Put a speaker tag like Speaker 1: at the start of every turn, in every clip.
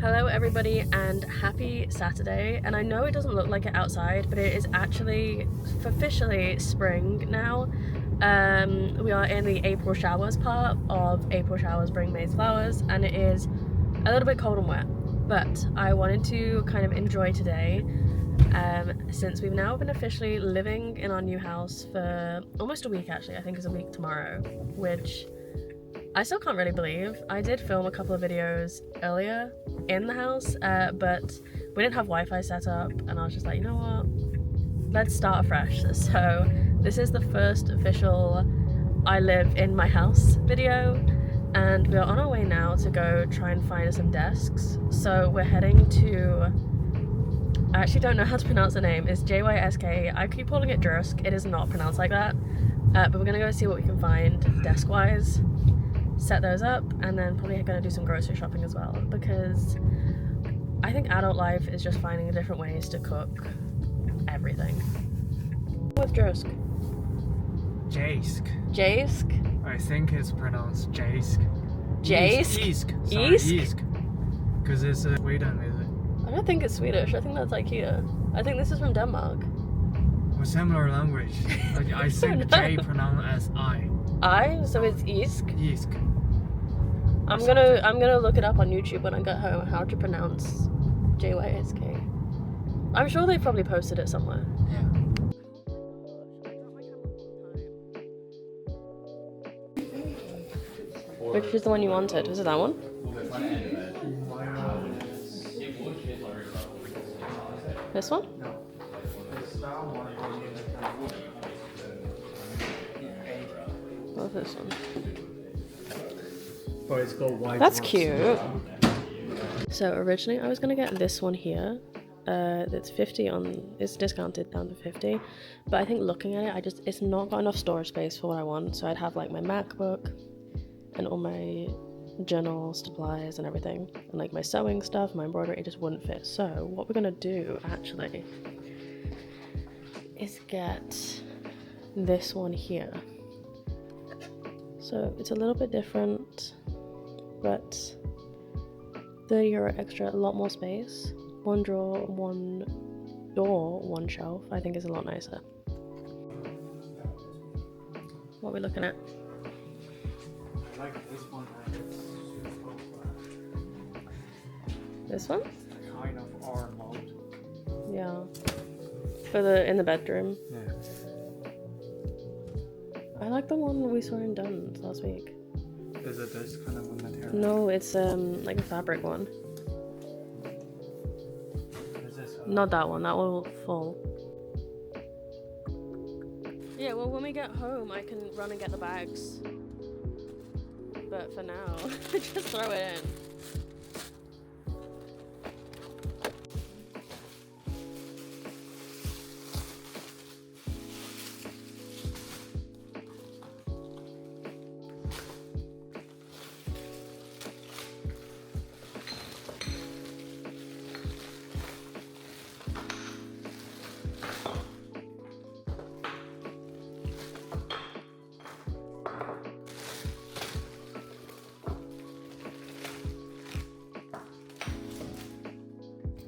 Speaker 1: Hello everybody and happy Saturday, and I know it doesn't look like it outside, but it is actually officially spring now. We are in the April showers part of April showers bring May's flowers, and it is a little bit cold and wet, but I wanted to kind of enjoy today since we've now been officially living in our new house for almost a week. Actually, I think it's a week tomorrow, which I still can't really believe. I did film a couple of videos earlier in the house, but we didn't have Wi-Fi set up, and I was just like, you know what, let's start afresh. So this is the first official I live in my house video, and we're on our way now to go try and find some desks. So we're heading to, I actually don't know how to pronounce the name, it's JYSK. I keep calling it JYSK, it is not pronounced like that, but we're gonna go see what we can find desk-wise, set those up, and then probably gonna do some grocery shopping as well, because I think adult life is just finding different ways to cook everything. What's JYSK?
Speaker 2: JYSK.
Speaker 1: JYSK?
Speaker 2: I think it's pronounced JYSK.
Speaker 1: JYSK?
Speaker 2: JYSK? Because it's Sweden, is it?
Speaker 1: I don't think it's Swedish, I think that's IKEA. I think this is from Denmark.
Speaker 2: Or similar language. I think J pronounced as I.
Speaker 1: So it's JYSK?
Speaker 2: JYSK.
Speaker 1: I'm gonna look it up on YouTube when I get home, how to pronounce JYSK. I'm sure they probably posted it somewhere.
Speaker 2: Yeah.
Speaker 1: Which is the one you wanted? Was it that one? This one? What's this one?
Speaker 2: But it's got white.
Speaker 1: That's cute. So originally I was gonna get this one here. That's 50 on, it's discounted down to 50. But I think looking at it, it's not got enough storage space for what I want. So I'd have like my MacBook and all my journal supplies and everything, and like my sewing stuff, my embroidery, it just wouldn't fit. So what we're gonna do actually is get this one here. So it's a little bit different, but €30 extra, a lot more space. One drawer, one door, one shelf. I think is a lot nicer. What are we looking at?
Speaker 2: I like this one.
Speaker 1: This one?
Speaker 2: Kind of R mode.
Speaker 1: Yeah. In the bedroom.
Speaker 2: Yeah.
Speaker 1: I like the one we saw in Dunn's last week.
Speaker 2: Is it this kind of material?
Speaker 1: No, it's like a fabric one.
Speaker 2: Is this
Speaker 1: Not that one, that one will fall. Yeah, well when we get home I can run and get the bags. But for now, just throw it in.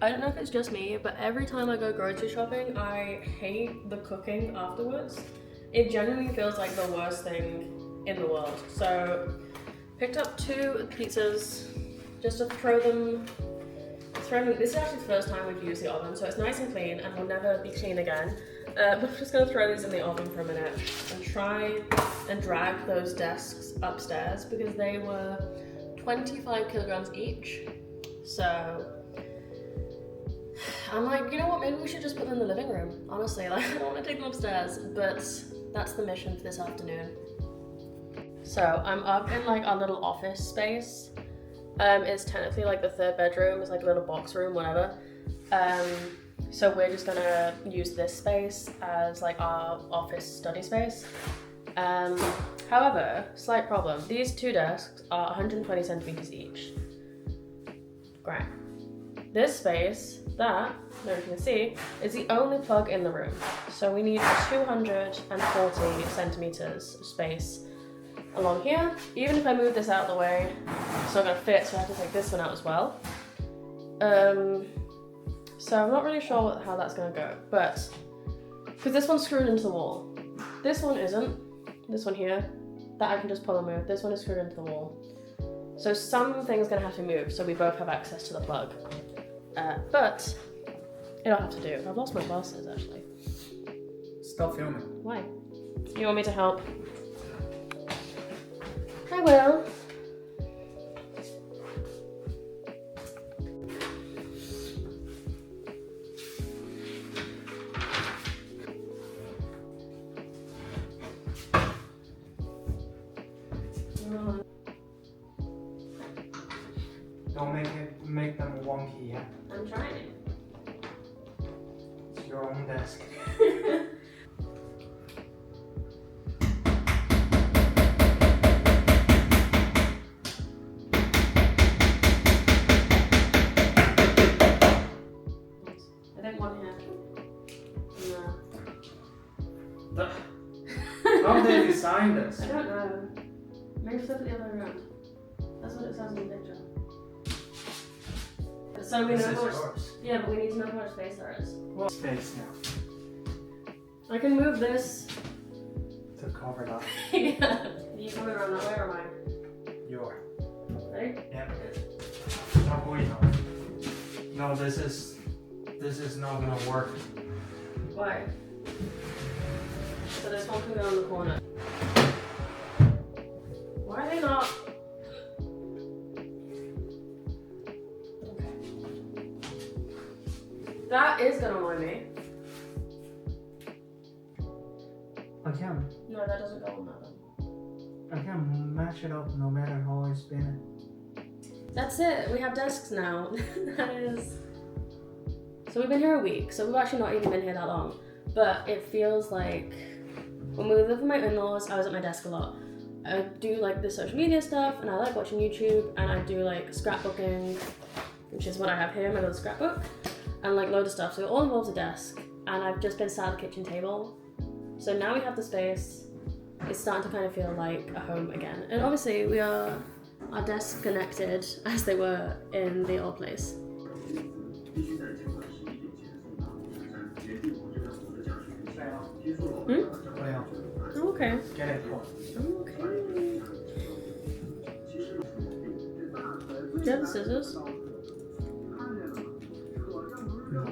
Speaker 1: I don't know if it's just me, but every time I go grocery shopping, I hate the cooking afterwards. It genuinely feels like the worst thing in the world. So, picked up 2 pizzas just to throw them. This is actually the first time we've used the oven, so it's nice and clean and will never be clean again. But I'm just gonna throw these in the oven for a minute and try and drag those desks upstairs because they were 25 kilograms each. So, I'm like, you know what, maybe we should just put them in the living room. Honestly, like, I don't want to take them upstairs, but that's the mission for this afternoon. So I'm up in like our little office space. It's technically like the 3rd bedroom, it's like a little box room, whatever. So we're just gonna use this space as like our office study space. However, slight problem, these 2 desks are 120 centimeters each. Great. This space, that, as you can see, is the only plug in the room. So we need 240 centimeters of space along here. Even if I move this out of the way, it's not gonna fit, so I have to take this one out as well. So I'm not really sure how that's gonna go, but because this one's screwed into the wall. This one isn't. This one here, that I can just pull and move. This one is screwed into the wall. So something's gonna have to move so we both have access to the plug. But it'll have to do. I've lost my glasses actually.
Speaker 2: Stop filming.
Speaker 1: Why? You want me to help? I will.
Speaker 2: Don't make them wonky, yeah?
Speaker 1: I'm trying.
Speaker 2: It's your own desk.
Speaker 1: I think one here. No.
Speaker 2: How they design this?
Speaker 1: I don't know. Maybe flip it the other way around. That's what it says in the picture. So we
Speaker 2: This
Speaker 1: know
Speaker 2: is
Speaker 1: how much.
Speaker 2: yours.
Speaker 1: Yeah, but we need to know how much space there is.
Speaker 2: What space now?
Speaker 1: I can move this.
Speaker 2: To cover it up.
Speaker 1: Yeah. You coming around that way or am I?
Speaker 2: Your.
Speaker 1: Ready?
Speaker 2: Yeah. No, wait, no. No, this is not gonna work.
Speaker 1: Why? So this one can go in the corner. Why are they not? Okay. That is gonna annoy me.
Speaker 2: I can
Speaker 1: No, that doesn't go on that one.
Speaker 2: I can match it up no matter how I spin
Speaker 1: That's it. We have desks now. That is. So we've been here a week. So we've actually not even been here that long. But it feels like when we lived with my in-laws, I was at my desk a lot. I do like the social media stuff, and I like watching YouTube, and I do like scrapbooking, which is what I have here, my little scrapbook, and like loads of stuff. So it all involves a desk, and I've just been sat at the kitchen table. So now we have the space. It's starting to kind of feel like a home again. And obviously we are our desks connected as they were in the old place. Oh, okay.
Speaker 2: Get it hot.
Speaker 1: Okay. Do you have the scissors?
Speaker 2: No.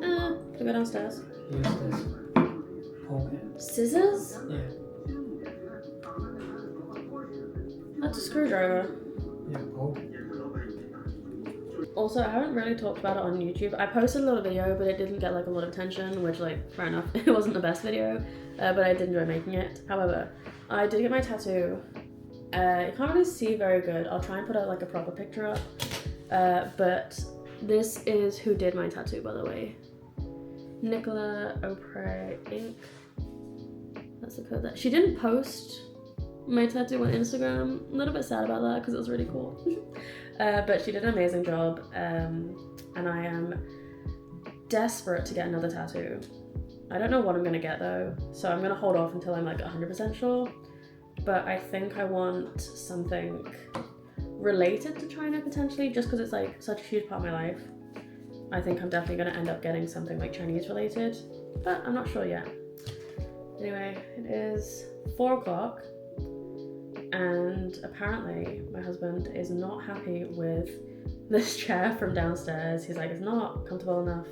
Speaker 1: Can we go downstairs?
Speaker 2: Use this. Pull.
Speaker 1: Scissors?
Speaker 2: Yeah.
Speaker 1: That's a screwdriver.
Speaker 2: Yeah, pull.
Speaker 1: Also, I haven't really talked about it on YouTube. I posted a little video, but it didn't get like a lot of attention, which like, fair enough. It wasn't the best video, but I did enjoy making it. However, I did get my tattoo. You can't really see very good. I'll try and put out like a proper picture up. But this is who did my tattoo, by the way. Nicola Opre Inc. That's the code that she didn't post my tattoo on Instagram. A little bit sad about that because it was really cool. But she did an amazing job, and I am desperate to get another tattoo. I don't know what I'm gonna get though, so I'm gonna hold off until I'm like 100% sure. But I think I want something related to China potentially, just because it's like such a huge part of my life. I think I'm definitely gonna end up getting something like Chinese related, but I'm not sure yet. Anyway, it is 4 o'clock. And apparently my husband is not happy with this chair from downstairs. He's like, it's not comfortable enough.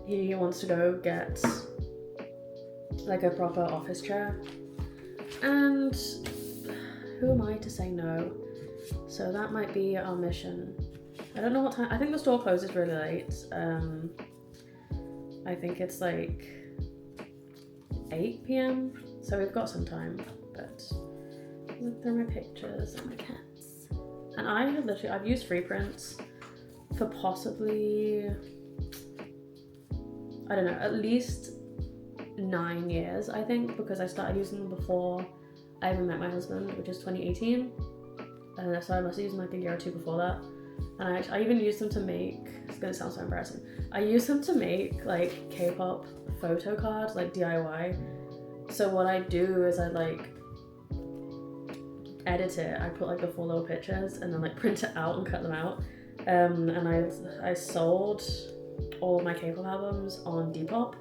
Speaker 1: He wants to go get like a proper office chair. And who am I to say no? So that might be our mission. I don't know what time. I think the store closes really late. I think it's like 8 p.m. So we've got some time, but look through my pictures and my cats. And I have literally, I've used free prints for possibly, I don't know, at least 9 years, I think, because I started using them before I even met my husband, which is 2018. And so I must have used them like a year or two before that. And I even used them to make, it's gonna sound so embarrassing, I used them to make like K-pop photo cards, like DIY. So what I do is I like edit it, I put like the 4 little pictures and then like print it out and cut them out. and I sold all of my K-pop albums on Depop,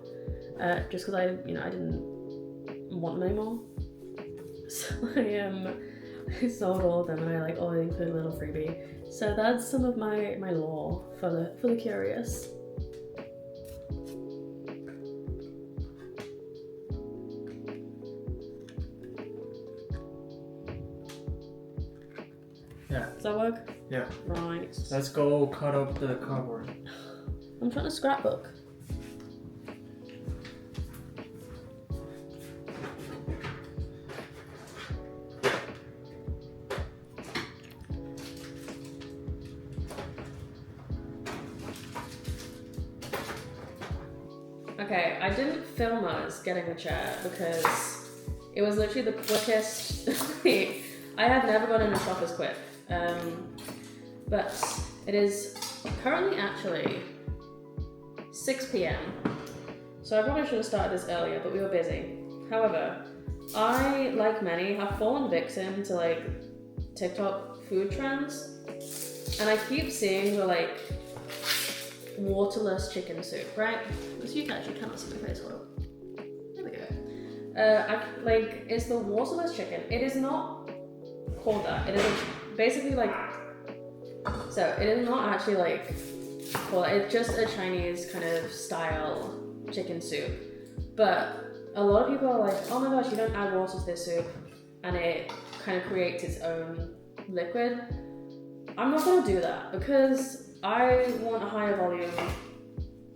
Speaker 1: just because I didn't want them anymore. So I sold all of them, and I always include a little freebie. So that's some of my lore for the curious.
Speaker 2: Yeah.
Speaker 1: Does that work?
Speaker 2: Yeah.
Speaker 1: Right.
Speaker 2: Let's go cut up the cardboard.
Speaker 1: I'm trying to scrapbook. Okay, I didn't film us getting the chair because it was literally the quickest. I have never gone in a shop as quick. But it is currently actually 6 p.m. So I probably should have started this earlier, but we were busy. However, I, like many, have fallen victim to TikTok food trends, and I keep seeing the waterless chicken soup, right? So you actually cannot see my face. Hold up. There we go. It's the waterless chicken. It is not called that. It is basically so it is not actually called. It's just a Chinese kind of style chicken soup. But a lot of people are like, oh my gosh, you don't add water to this soup, and it kind of creates its own liquid. I'm not gonna do that because I want a higher volume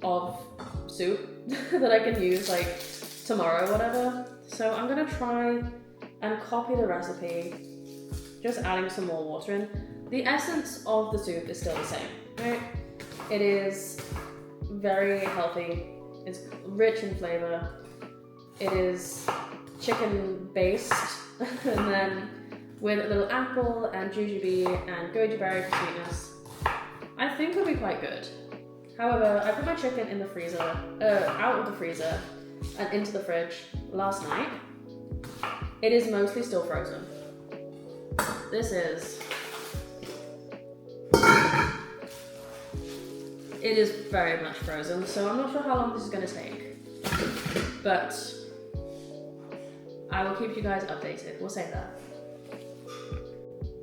Speaker 1: of soup that I can use tomorrow or whatever. So I'm gonna try and copy the recipe, just adding some more water in. The essence of the soup is still the same, right? It is very healthy, it's rich in flavor, it is chicken based, and then with a little apple and jujube and goji berry for sweetness. I think it'll be quite good. However, I put my chicken in the freezer, out of the freezer and into the fridge last night. It is mostly still frozen. It is very much frozen, so I'm not sure how long this is going to take. But I will keep you guys updated. We'll say that.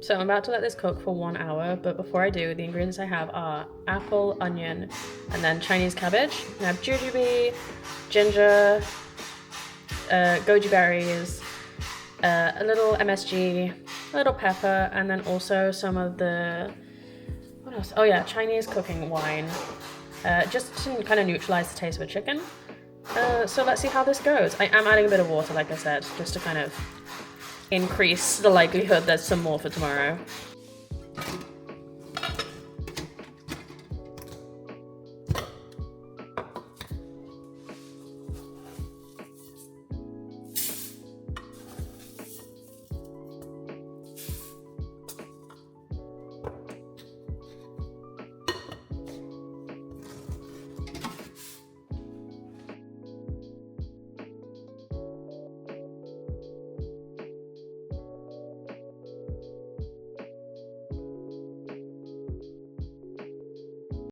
Speaker 1: So I'm about to let this cook for 1 hour, but before I do, the ingredients I have are apple, onion, and then Chinese cabbage. I have jujube, ginger, goji berries, a little MSG, a little pepper, and then also some of the, what else? Oh yeah, Chinese cooking wine, just to kind of neutralize the taste of the chicken. So let's see how this goes. I am adding a bit of water, like I said, just to kind of increase the likelihood there's some more for tomorrow.